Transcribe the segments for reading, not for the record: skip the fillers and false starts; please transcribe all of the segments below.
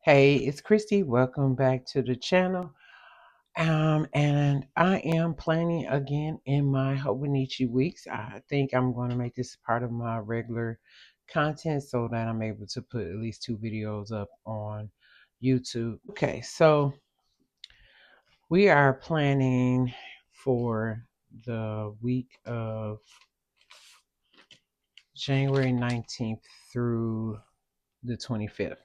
Hey, it's Christy. Welcome back to the channel. And I am planning again in my Hobonichi Weeks. I think I'm going to make this part of my regular content so that I'm able to put at least 2 videos up on YouTube. Okay, so we are planning for the week of January 19th through the 25th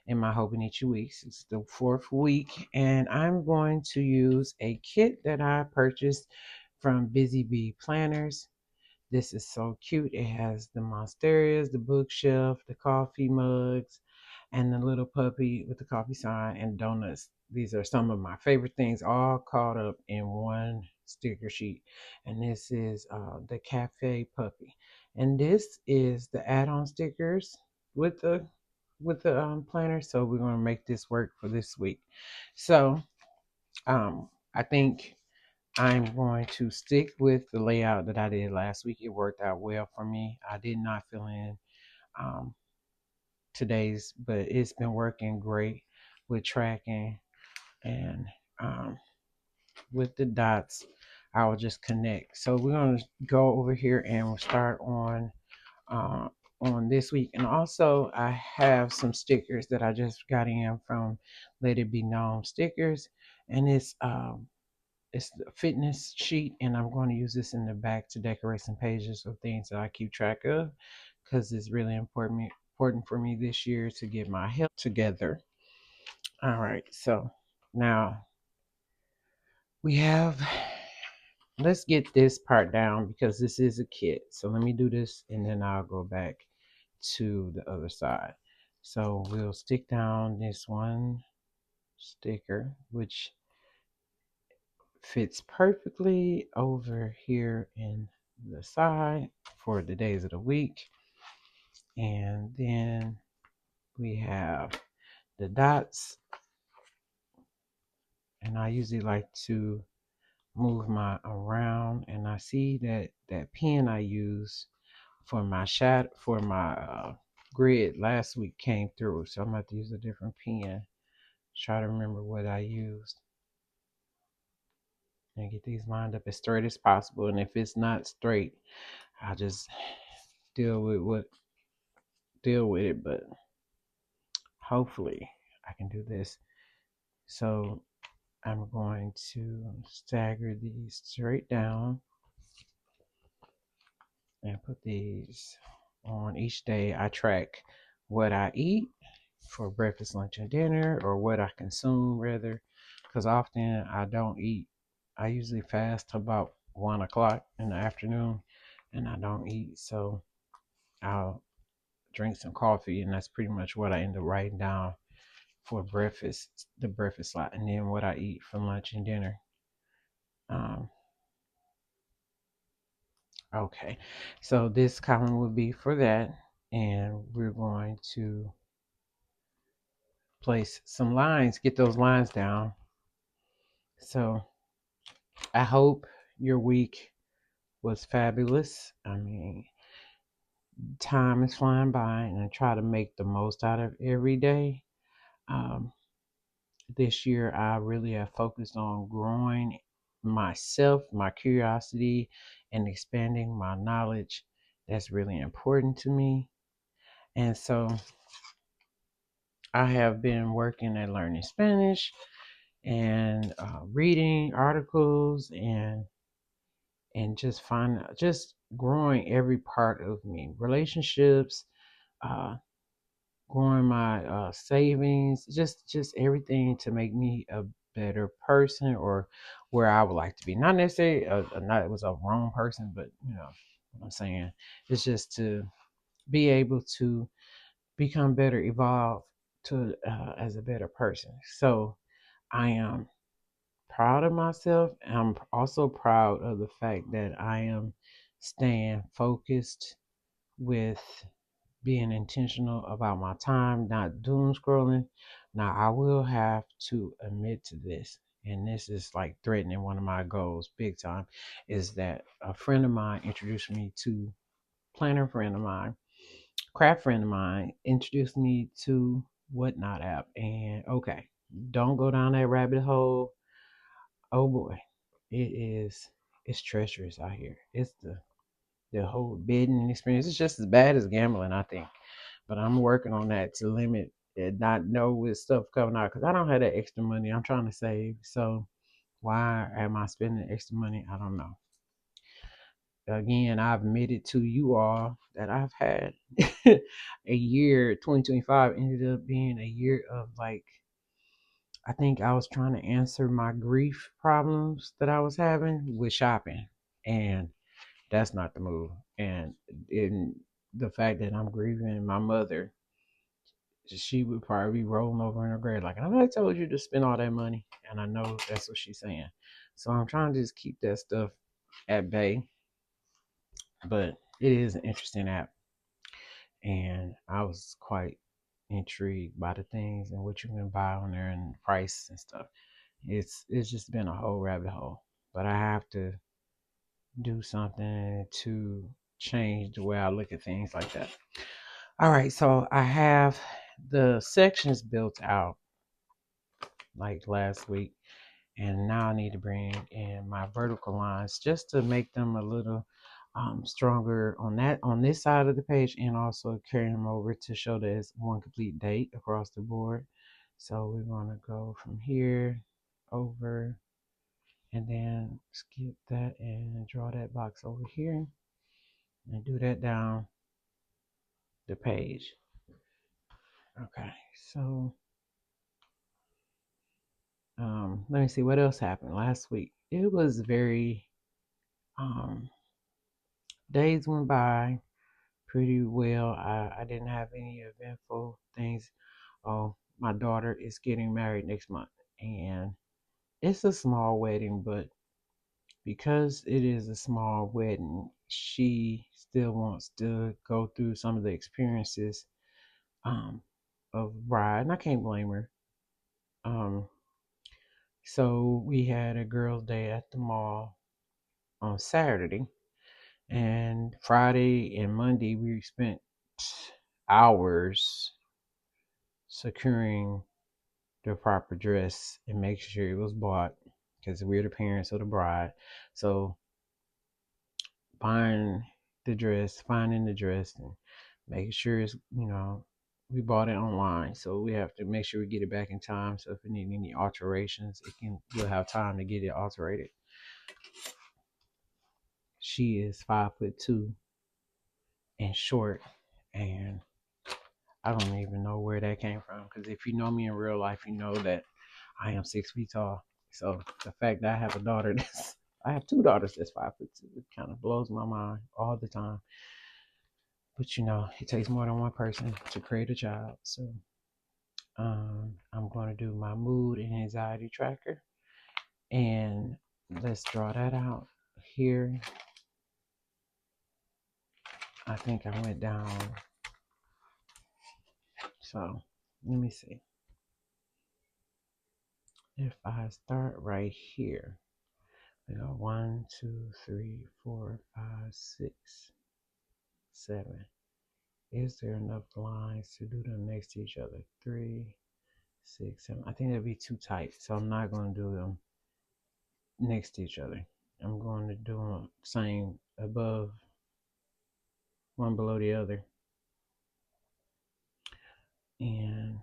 in my Hobonichi Weeks. It's the 4th week, and I'm going to use a kit that I purchased from BizzyBee Planners. This is so cute. It has the monsteras, the bookshelf, the coffee mugs, and the little puppy with the coffee sign and donuts. These are some of my favorite things, all caught up in one sticker sheet. And this is the cafe puppy, and this is the add-on stickers with the planner. So we're going to make this work for this week. So I think I'm going to stick with the layout that I did last week. It worked out well for me. I did not fill in um, today's, but it's been working great with tracking and um, with the dots. I will just connect. So we're going to go over here and we'll start uh, on this week. And also, I have some stickers that I just got in from Let It Be Known stickers, and it's the fitness sheet, and I'm going to use this in the back to decorate some pages of things that I keep track of because it's really important for me this year to get my health together. All right, so now we have, let's get this part down because this is a kit. So let me do this and then I'll go back to the other side. So we'll stick down this one sticker, which fits perfectly over here in the side for the days of the week. And then we have the dots, and I usually like to move my around, and I see that that pen I used for my grid last week came through, so I'm gonna have to use a different pen. Try to remember what I used and get these lined up as straight as possible. And if it's not straight, I'll just deal with it. But hopefully, I can do this. So I'm going to stagger these straight down and put these on each day. I track what I eat for breakfast, lunch, and dinner, or what I consume rather, because often I don't eat. I usually fast till about 1 o'clock in the afternoon, and I don't eat. So I'll drink some coffee, and that's pretty much what I end up writing down for breakfast, the breakfast slot, and then what I eat for lunch and dinner. Um, okay, so this column will be for that, and we're going to place some lines, get those lines down. So I hope your week was fabulous. I mean, time is flying by, and I try to make the most out of every day. Um, this year, I really have focused on growing myself, my curiosity, and expanding my knowledge. That's really important to me. And so I have been working at learning Spanish and reading articles and just growing every part of me, relationships, uh, growing my savings, just everything to make me a better person, or where I would like to be. Not necessarily not it was a wrong person, but you know what I'm saying. It's just to be able to become better, evolve to as a better person. So I am proud of myself. And I'm also proud of the fact that I am staying focused with being intentional about my time, not doom scrolling. Now, I will have to admit to this, and this is like threatening one of my goals big time, is that a friend of mine introduced me to, planner friend of mine, craft friend of mine introduced me to whatnot app. And okay, don't go down that rabbit hole. Oh boy, it is. It's treacherous out here. It's the whole bidding experience. It's just as bad as gambling, I think. But I'm working on that to limit and not know with stuff coming out because I don't have that extra money. I'm trying to save. So why am I spending extra money? I don't know. Again, I've admitted to you all that I've had a year. 2025 ended up being a year of like, I think I was trying to answer my grief problems that I was having with shopping, and that's not the move. And in the fact that I'm grieving my mother, she would probably be rolling over in her grave like, I told you to spend all that money, and I know that's what she's saying. So I'm trying to just keep that stuff at bay, but it is an interesting app, and I was quite intrigued by the things and what you can buy on there and the price and stuff. It's just been a whole rabbit hole, but I have to do something to change the way I look at things like that. All right, so I have the sections built out like last week, and now I need to bring in my vertical lines just to make them a little stronger on this side of the page, and also carry them over to show that it's one complete date across the board. So we're going to go from here over and then skip that and draw that box over here and do that down the page. Okay, so let me see what else happened last week. It was very um, days went by pretty well. I didn't have any eventful things. Oh, my daughter is getting married next month, and it's a small wedding, but because it is a small wedding, she still wants to go through some of the experiences um, of bride, and I can't blame her. Um, so we had a girls' day at the mall on Saturday, and Friday and Monday we spent hours securing the proper dress and making sure it was bought because we're the parents of the bride. So buying the dress, finding the dress, and making sure it's, we bought it online, so we have to make sure we get it back in time. So if we need any alterations, we'll have time to get it alterated. She is 5'2" and short, and I don't even know where that came from. Because if you know me in real life, you know that I am 6 feet tall. So the fact that I have a daughter that's I have two daughters that's 5'2", it kind of blows my mind all the time. But it takes more than one person to create a child. So I'm going to do my mood and anxiety tracker, and let's draw that out here. I think I went down. So let me see. If I start right here, we go 1, 2, 3, 4, 5, 6, 7. Is there enough lines to do them next to each other? 3, 6, 7. I think that'd be too tight, so I'm not going to do them next to each other. I'm going to do them same above, one below the other. And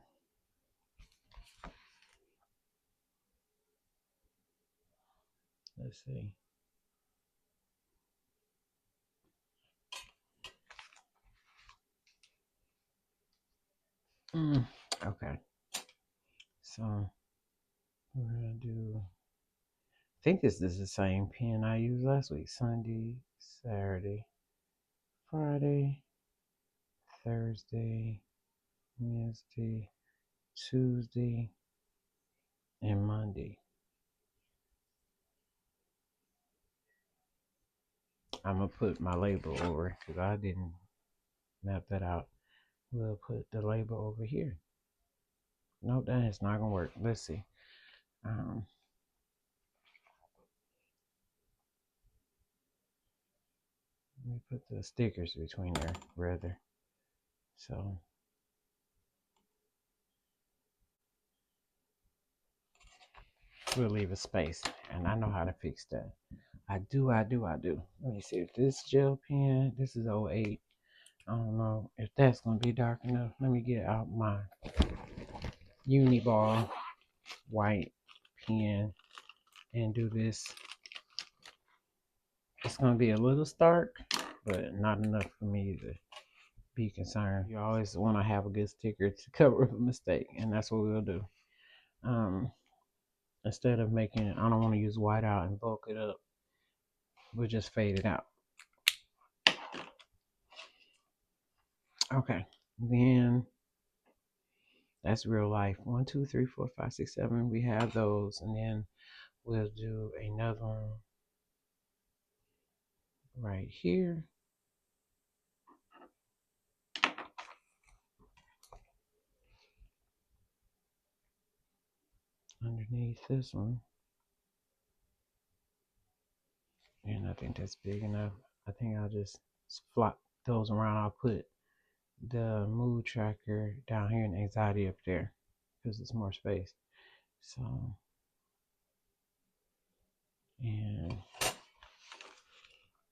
let's see. Okay. So we're gonna do. I think this is the same pen I used last week. Sunday, Saturday, Friday, Thursday, Wednesday, Tuesday, and Monday. I'm gonna put my label over because I didn't map that out. We'll put the label over here. Nope, that is not gonna work. Let's see. Um, Let me put the stickers between there, rather. So we'll leave a space. And I know how to fix that. I do. Let me see if this gel pen, this is '08. I don't know if that's going to be dark enough. Let me get out my Uniball white pen and do this. It's going to be a little stark, but not enough for me to be concerned. You always want to have a good sticker to cover up a mistake, and that's what we'll do. Instead of making it, I don't want to use white out and bulk it up. We'll just fade it out. Okay, then that's real life. 1, 2, 3, 4, 5, 6, 7. We have those, and then we'll do another one right here. Underneath this one. And I think that's big enough. I think I'll just flop those around. I'll put the mood tracker down here and anxiety up there because it's more space. So, and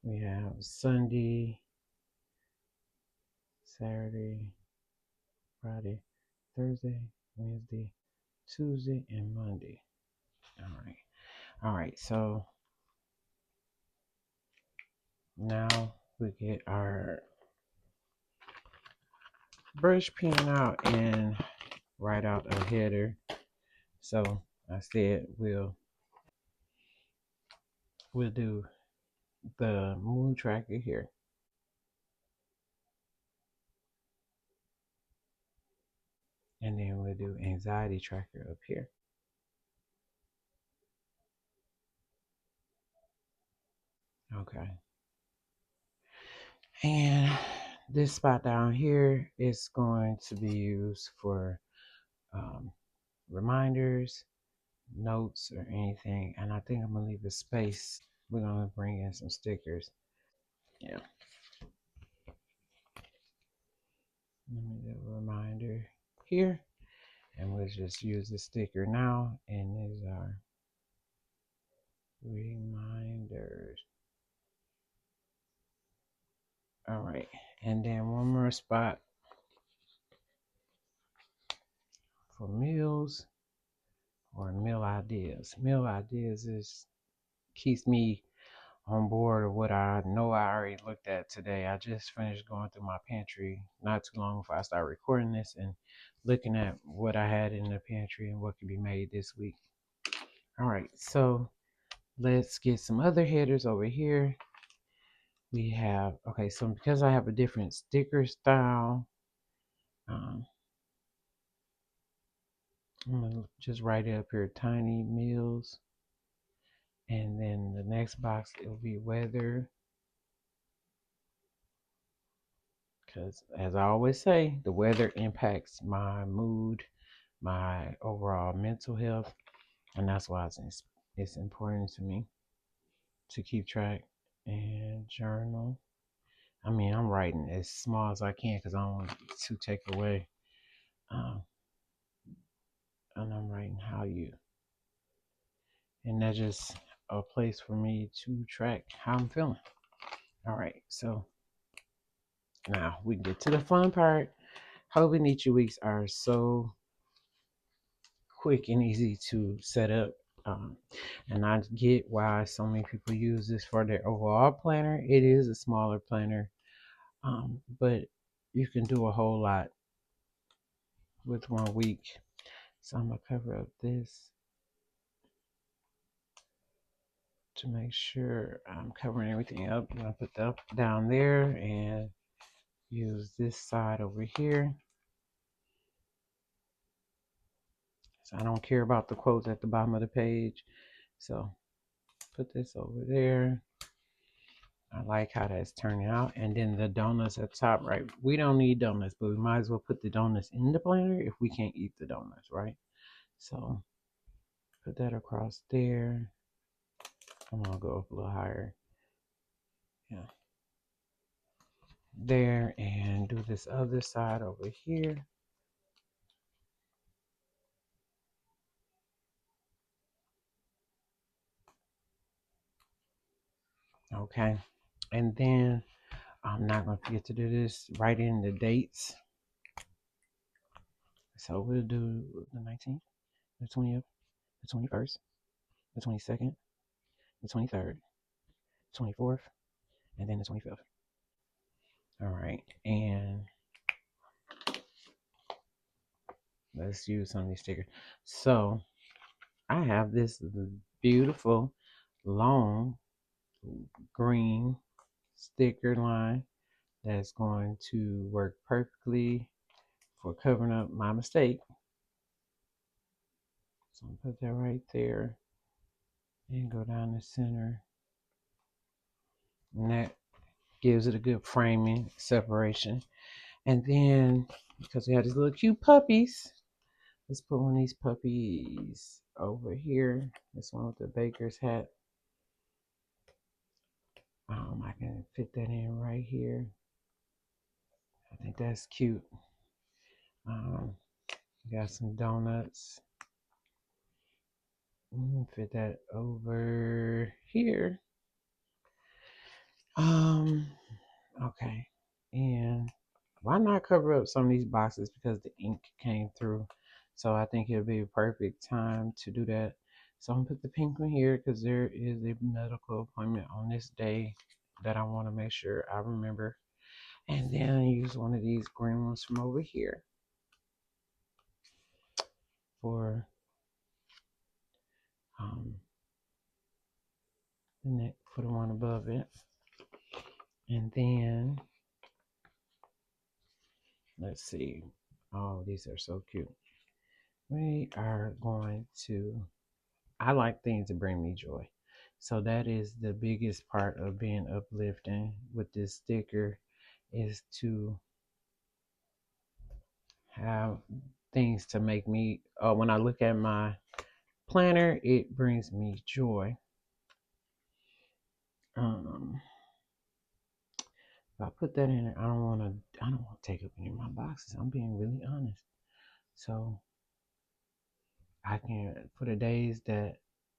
we have Sunday, Saturday, Friday, Thursday, Wednesday, Tuesday, and Monday. All right. So now we get our brush pen out and write out a header. So I said we'll do the mood tracker here. And then we'll do anxiety tracker up here. Okay. And this spot down here is going to be used for reminders, notes, or anything. And I think I'm going to leave a space. We're going to bring in some stickers. Yeah. Let me do a reminder here. And we'll just use the sticker now. And these are reminders. All right. And then one more spot for meals or meal ideas. Meal ideas keeps me on board of what I know I already looked at today. I just finished going through my pantry not too long before I started recording this and looking at what I had in the pantry and what could be made this week. All right, so let's get some other headers over here. We have, okay, so because I have a different sticker style, I'm gonna just write it up here, tiny meals. And then the next box, it'll be weather. Because as I always say, the weather impacts my mood, my overall mental health. And that's why it's important to me to keep track. And journal. I mean, I'm writing as small as I can because I don't want to take away. And I'm writing how you. And that's just a place for me to track how I'm feeling. All right, so now we can get to the fun part. Hobonichi Weeks are so quick and easy to set up. And I get why so many people use this for their overall planner. It is a smaller planner, but you can do a whole lot with 1 week. So I'm going to cover up this to make sure I'm covering everything up. I'm going to put that down there and use this side over here. So I don't care about the quotes at the bottom of the page. So put this over there. I like how that's turning out. And then the donuts at the top, right? We don't need donuts, but we might as well put the donuts in the planner if we can't eat the donuts, right? So put that across there. I'm gonna go up a little higher. Yeah. There, and do this other side over here. Okay. And then I'm not going to forget to do this. Write in the dates. So we'll do the 19th, the 20th, the 21st, the 22nd, the 23rd, 24th, and then the 25th. All right. And let's use some of these stickers. So I have this beautiful long green sticker line that's going to work perfectly for covering up my mistake. So I'm gonna put that right there and go down the center. And that gives it a good framing separation. And then because we have these little cute puppies, let's put one of these puppies over here. This one with the baker's hat. I can fit that in right here. I think that's cute. Got some donuts. Fit that over here. Okay. And why not cover up some of these boxes because the ink came through. So I think it'll be a perfect time to do that. So I'm gonna put the pink one here because there is a medical appointment on this day that I want to make sure I remember. And then I use one of these green ones from over here for the neck for the one above it. And then let's see. Oh, these are so cute. We are going to, I like things that bring me joy. So that is the biggest part of being uplifting with this sticker is to have things to make me, when I look at my planner, it brings me joy. If I put that in there, I don't want to take up any of my boxes. I'm being really honest. So I can, for the days that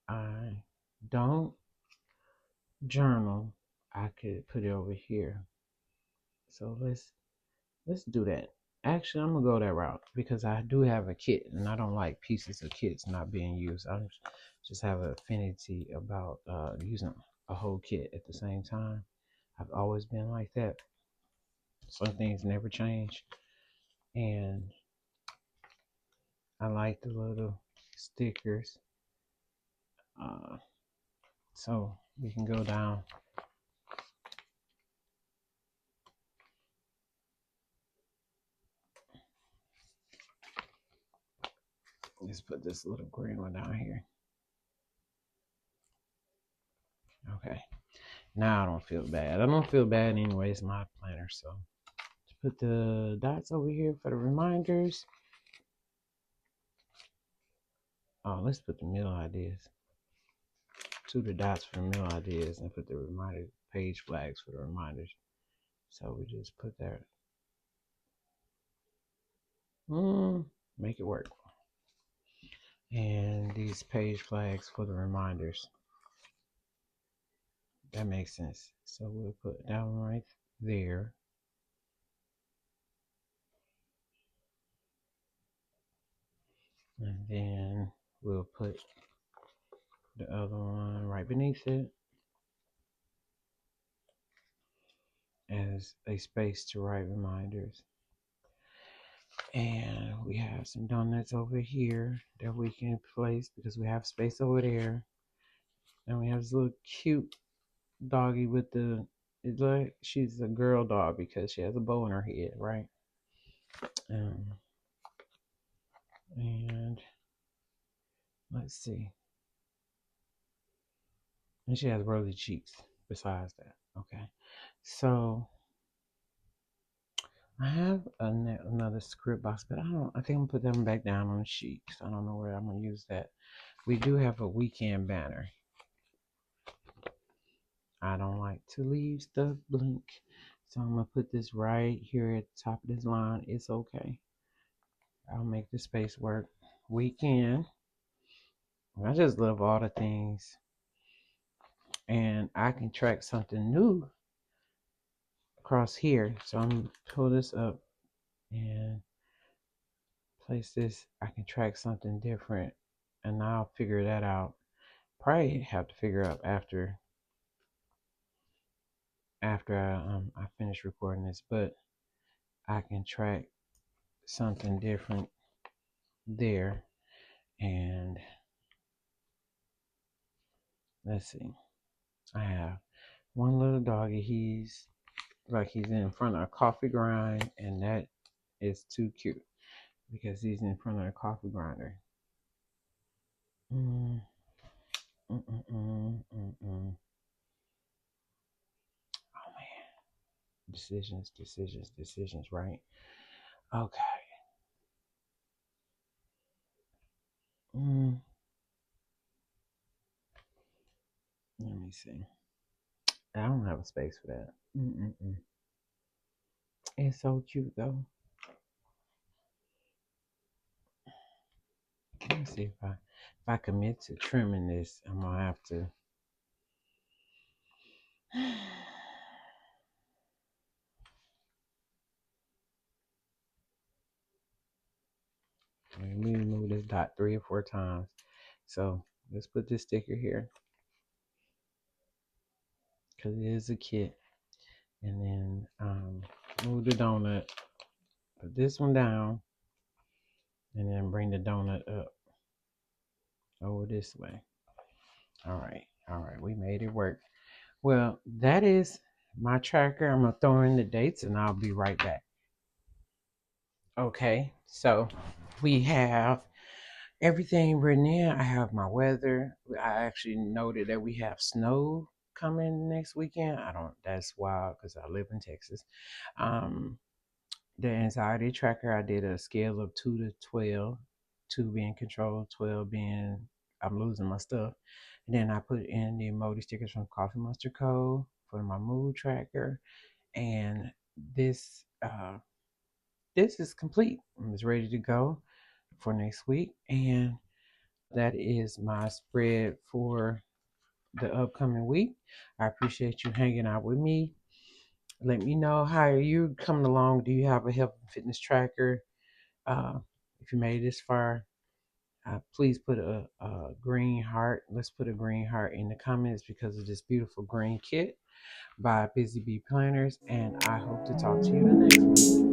I don't journal, I could put it over here. So let's do that. Actually, I'm gonna go that route because I do have a kit, and I don't like pieces of kits not being used. I just have an affinity about using a whole kit at the same time. I've always been like that. Some things never change, and I like the little stickers. So we can go down. Let's put this little green one down here. Okay. Now I don't feel bad. I don't feel bad anyway. It's my planner, so just put the dots over here for the reminders. Oh, let's put the meal ideas. To the dots for meal ideas and put the reminder page flags for the reminders. So we just put that. Make it work. And these page flags for the reminders. That makes sense. So we'll put that one right there. And then we'll put the other one right beneath it as a space to write reminders. And we have some donuts over here that we can place because we have space over there. And we have this little cute doggy with the, it's like she's a girl dog because she has a bow in her head, right? And let's see. And she has rosy cheeks besides that. Okay. So I have another script box, but I think I'm gonna put them back down on the sheet because I don't know where I'm gonna use that. We do have a weekend banner. I don't like to leave stuff blank. So I'm gonna put this right here at the top of this line. It's okay. I'll make the space work. Weekend. I just love all the things and I can track something new across here. So I'm gonna pull this up and place this. I can track something different, and I'll figure that out. Probably have to figure out after I finish recording this, but I can track something different there. And let's see, I have one little doggy. He's in front of a coffee grind, and that is too cute because he's in front of a coffee grinder. Mm, mm, mm, mm, mm, mm. Oh man, decisions, right? Okay. Mm, let me see. I don't have a space for that. Mm-mm-mm. It's so cute though. Let me see if I commit to trimming this, I'm gonna have to. Let me move this dot 3 or 4 times. So let's put this sticker here because it is a kit, and then move the donut. Put this one down, and then bring the donut up over this way. All right, we made it work. Well, that is my tracker. I'm gonna throw in the dates, and I'll be right back. Okay, so we have everything written in. I have my weather. I actually noted that we have snow coming next weekend. I don't. That's wild because I live in Texas. Um, the anxiety tracker. I did a scale of 2 to 12. 2 being controlled, 12 being I'm losing my stuff. And then I put in the emoji stickers from Coffee Monster Co. for my mood tracker. And this is complete. It's ready to go for next week. And that is my spread for the upcoming week. I appreciate you hanging out with me. Let me know how you coming along. Do you have a health and fitness tracker? If you made it this far, please put a green heart. Let's put a green heart in the comments because of this beautiful green kit by BizzyBee Planners. And I hope to talk to you the next one.